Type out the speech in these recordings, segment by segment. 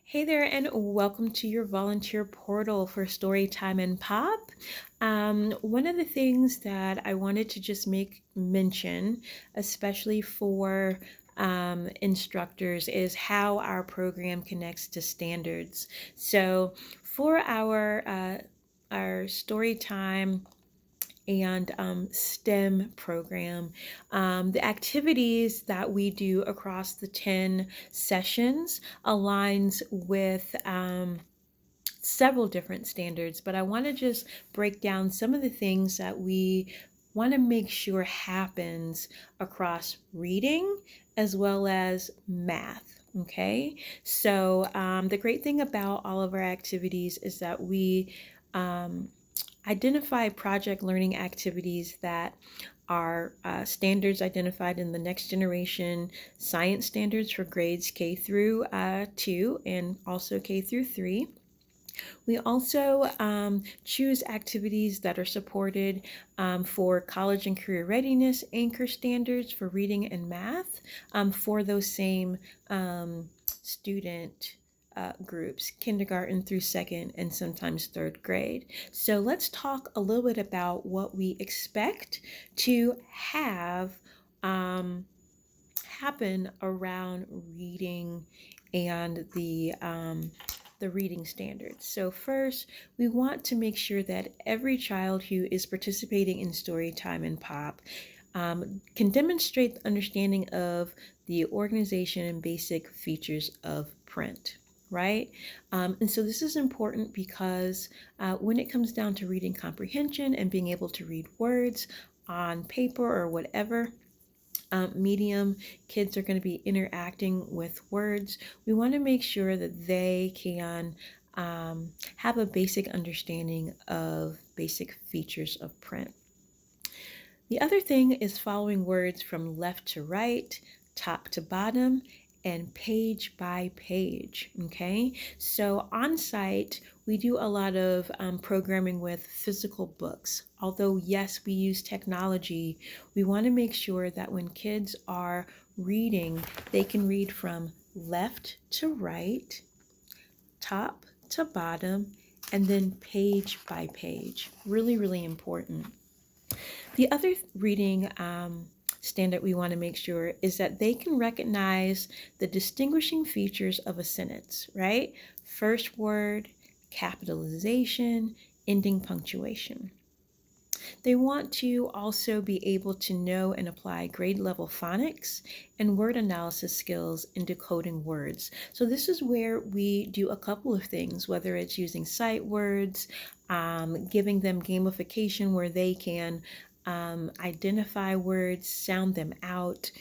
Hey there, and welcome to your volunteer portal for Storytime-N-Pop. One of the things that I wanted to just make mention, especially for instructors, is how our program connects to standards. So for our story time and STEM program. The activities that we do across the 10 sessions aligns with several different standards, but I want to just break down some of the things that we want to make sure happens across reading as well as math. Okay, so the great thing about all of our activities is that we um, identify project learning activities that are standards identified in the next generation science standards for grades K through 2 and also K through 3. We also choose activities that are supported for college and career readiness anchor standards for reading and math for those same student groups, kindergarten through second and sometimes third grade. So let's talk a little bit about what we expect to have happen around reading and the reading standards. So first, we want to make sure that every child who is participating in Storytime-N-Pop can demonstrate the understanding of the organization and basic features of print, right? And so this is important because when it comes down to reading comprehension and being able to read words on paper or whatever, medium kids are going to be interacting with words, we want to make sure that they can have a basic understanding of basic features of print. The other thing is following words from left to right, top to bottom, and page by page, okay? So on site, we do a lot of programming with physical books. Although, yes, we use technology, we want to make sure that when kids are reading, they can read from left to right, top to bottom, and then page by page. Really, really important. The other reading standard we want to make sure is that they can recognize the distinguishing features of a sentence, right? First word, capitalization, ending punctuation. They want to also be able to know and apply grade level phonics and word analysis skills in decoding words. So this is where we do a couple of things, whether it's using sight words, giving them gamification where they can identify words, sound them out.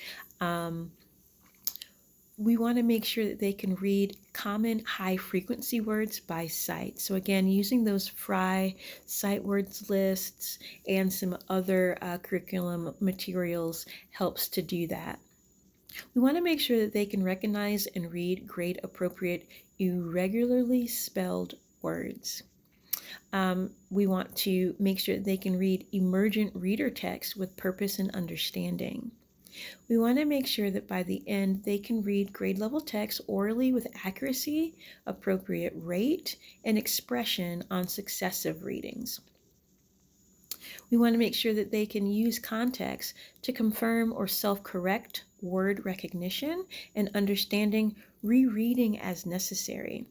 We want to make sure that they can read common high frequency words by sight. So again, using those FRI sight words lists and some other curriculum materials helps to do that. We want to make sure that they can recognize and read grade appropriate irregularly spelled words. We want to make sure that they can read emergent reader text with purpose and understanding. We want to make sure that by the end they can read grade level text orally with accuracy, appropriate rate, and expression on successive readings. We want to make sure that they can use context to confirm or self-correct word recognition and understanding rereading as necessary.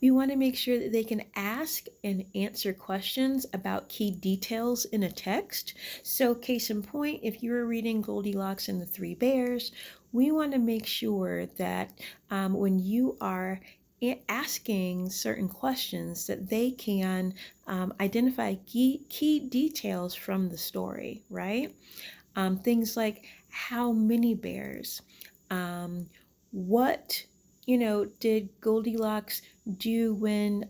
We want to make sure that they can ask and answer questions about key details in a text. So case in point, if you were reading Goldilocks and the Three Bears, we want to make sure that when you are asking certain questions that they can identify key details from the story, right? Things like how many bears, what did Goldilocks do when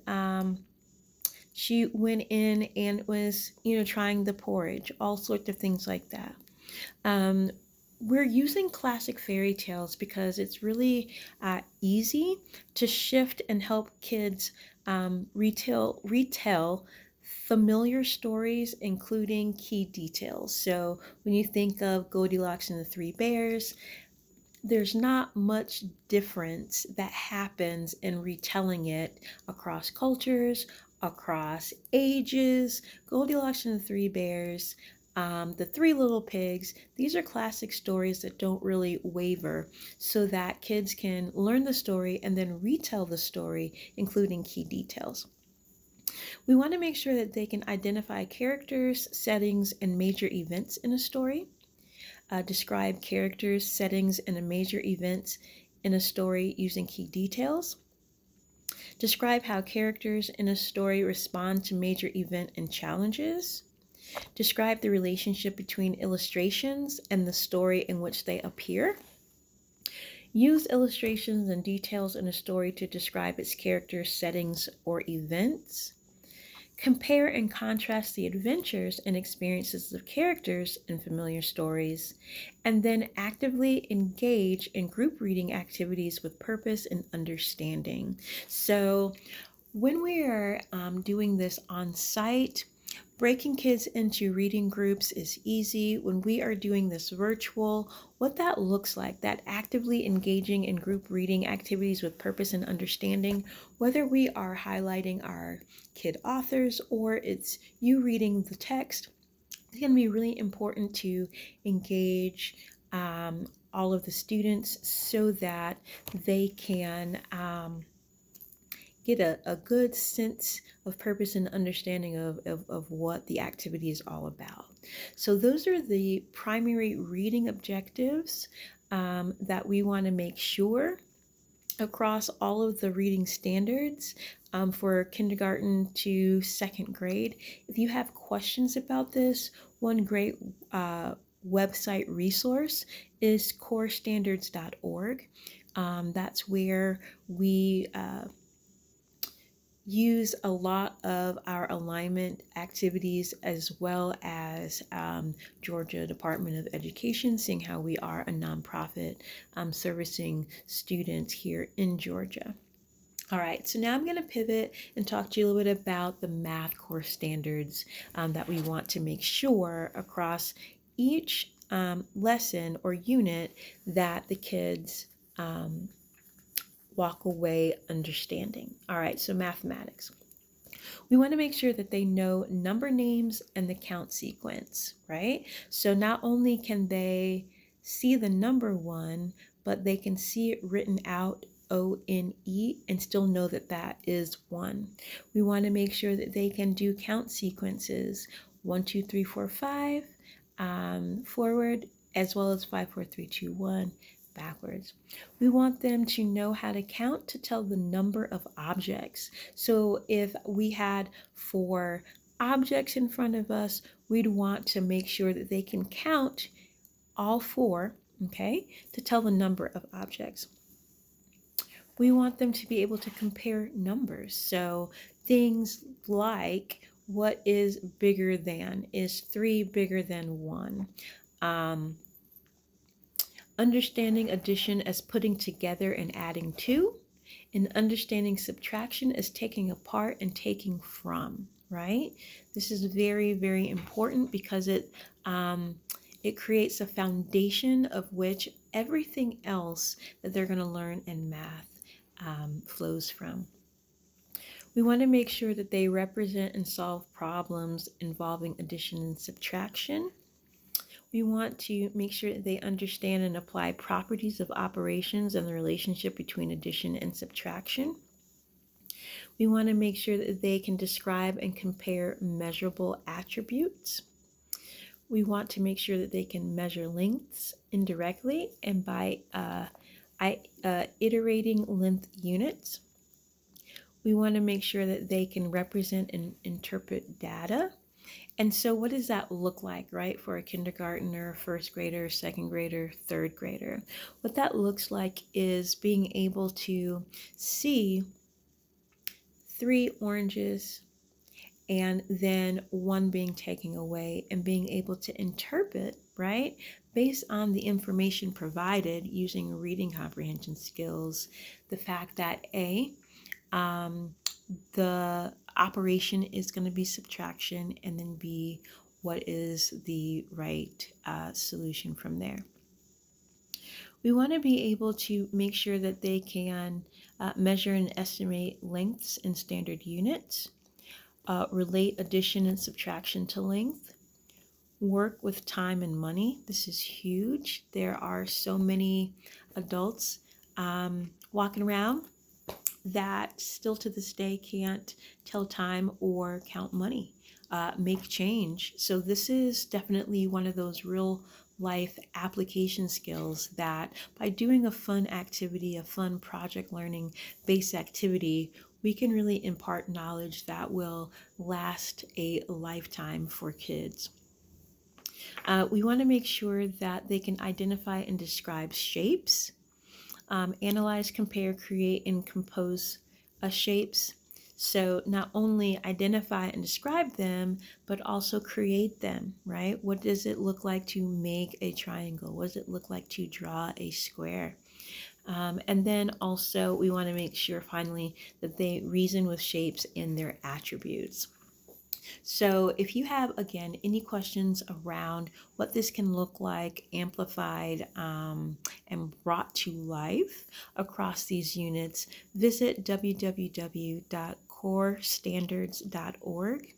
she went in and was, trying the porridge, all sorts of things like that. We're using classic fairy tales because it's really easy to shift and help kids retell familiar stories, including key details. So when you think of Goldilocks and the Three Bears, there's not much difference that happens in retelling it across cultures, across ages. Goldilocks and the Three Bears, the Three Little Pigs, these are classic stories that don't really waver, so that kids can learn the story and then retell the story, including key details. We want to make sure that they can identify characters, settings, and major events in a story. Describe characters, settings, and major events in a story using key details. Describe how characters in a story respond to major event and challenges. Describe the relationship between illustrations and the story in which they appear. Use illustrations and details in a story to describe its characters, settings, or events. Compare and contrast the adventures and experiences of characters in familiar stories, and then actively engage in group reading activities with purpose and understanding. So when we are doing this on site, breaking kids into reading groups is easy. When we are doing this virtual, what that looks like, that actively engaging in group reading activities with purpose and understanding, whether we are highlighting our kid authors or it's you reading the text, it's going to be really important to engage all of the students so that they can get a good sense of purpose and understanding of what the activity is all about. So those are the primary reading objectives that we want to make sure across all of the reading standards for kindergarten to second grade. If you have questions about this, one great website resource is corestandards.org. That's where we use a lot of our alignment activities, as well as Georgia Department of Education, seeing how we are a nonprofit servicing students here in Georgia. All right, so now I'm going to pivot and talk to you a little bit about the math core standards that we want to make sure across each lesson or unit that the kids walk away understanding. All right, so mathematics. We want to make sure that they know number names and the count sequence, right? So not only can they see the number 1, but they can see it written out O-N-E and still know that that is 1. We want to make sure that they can do count sequences 1, 2, 3, 4, 5 forward, as well as 5, 4, 3, 2, 1 backwards. We want them to know how to count to tell the number of objects. So if we had 4 objects in front of us, we'd want to make sure that they can count all 4, okay, to tell the number of objects. We want them to be able to compare numbers. So things like, what is bigger than? Is 3 bigger than 1? Understanding addition as putting together and adding to, and understanding subtraction as taking apart and taking from, right? This is very, very important because it creates a foundation of which everything else that they're going to learn in math flows from. We want to make sure that they represent and solve problems involving addition and subtraction. We want to make sure that they understand and apply properties of operations and the relationship between addition and subtraction. We want to make sure that they can describe and compare measurable attributes. We want to make sure that they can measure lengths indirectly and by iterating length units. We want to make sure that they can represent and interpret data. And so what does that look like, right, for a kindergartner, first grader, second grader, third grader? What that looks like is being able to see 3 oranges and then 1 being taken away, and being able to interpret, right, based on the information provided using reading comprehension skills, the fact that the operation is going to be subtraction, and then B, what is the right solution from there. We want to be able to make sure that they can measure and estimate lengths in standard units, relate addition and subtraction to length, work with time and money. This is huge. There are so many adults walking around that still to this day can't tell time or count money, make change. So this is definitely one of those real life application skills that by doing a fun activity, a fun project learning based activity, we can really impart knowledge that will last a lifetime for kids. We want to make sure that they can identify and describe shapes, analyze, compare, create, and compose shapes. So not only identify and describe them, but also create them, right? What does it look like to make a triangle? What does it look like to draw a square? And then also we want to make sure finally that they reason with shapes and their attributes. So if you have, again, any questions around what this can look like amplified and brought to life across these units, visit www.corestandards.org.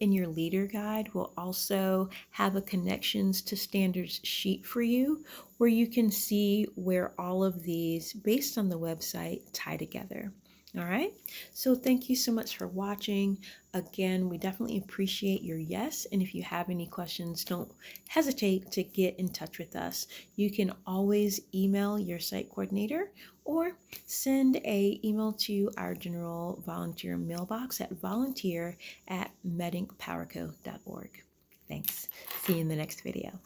In your leader guide, we'll also have a connections to standards sheet for you where you can see where all of these, based on the website, tie together. All right, so thank you so much for watching. Again, we definitely appreciate your yes, and if you have any questions, don't hesitate to get in touch with us. You can always email your site coordinator or send an email to our general volunteer mailbox at volunteer@metincpowerco.org. Thanks. See you in the next video.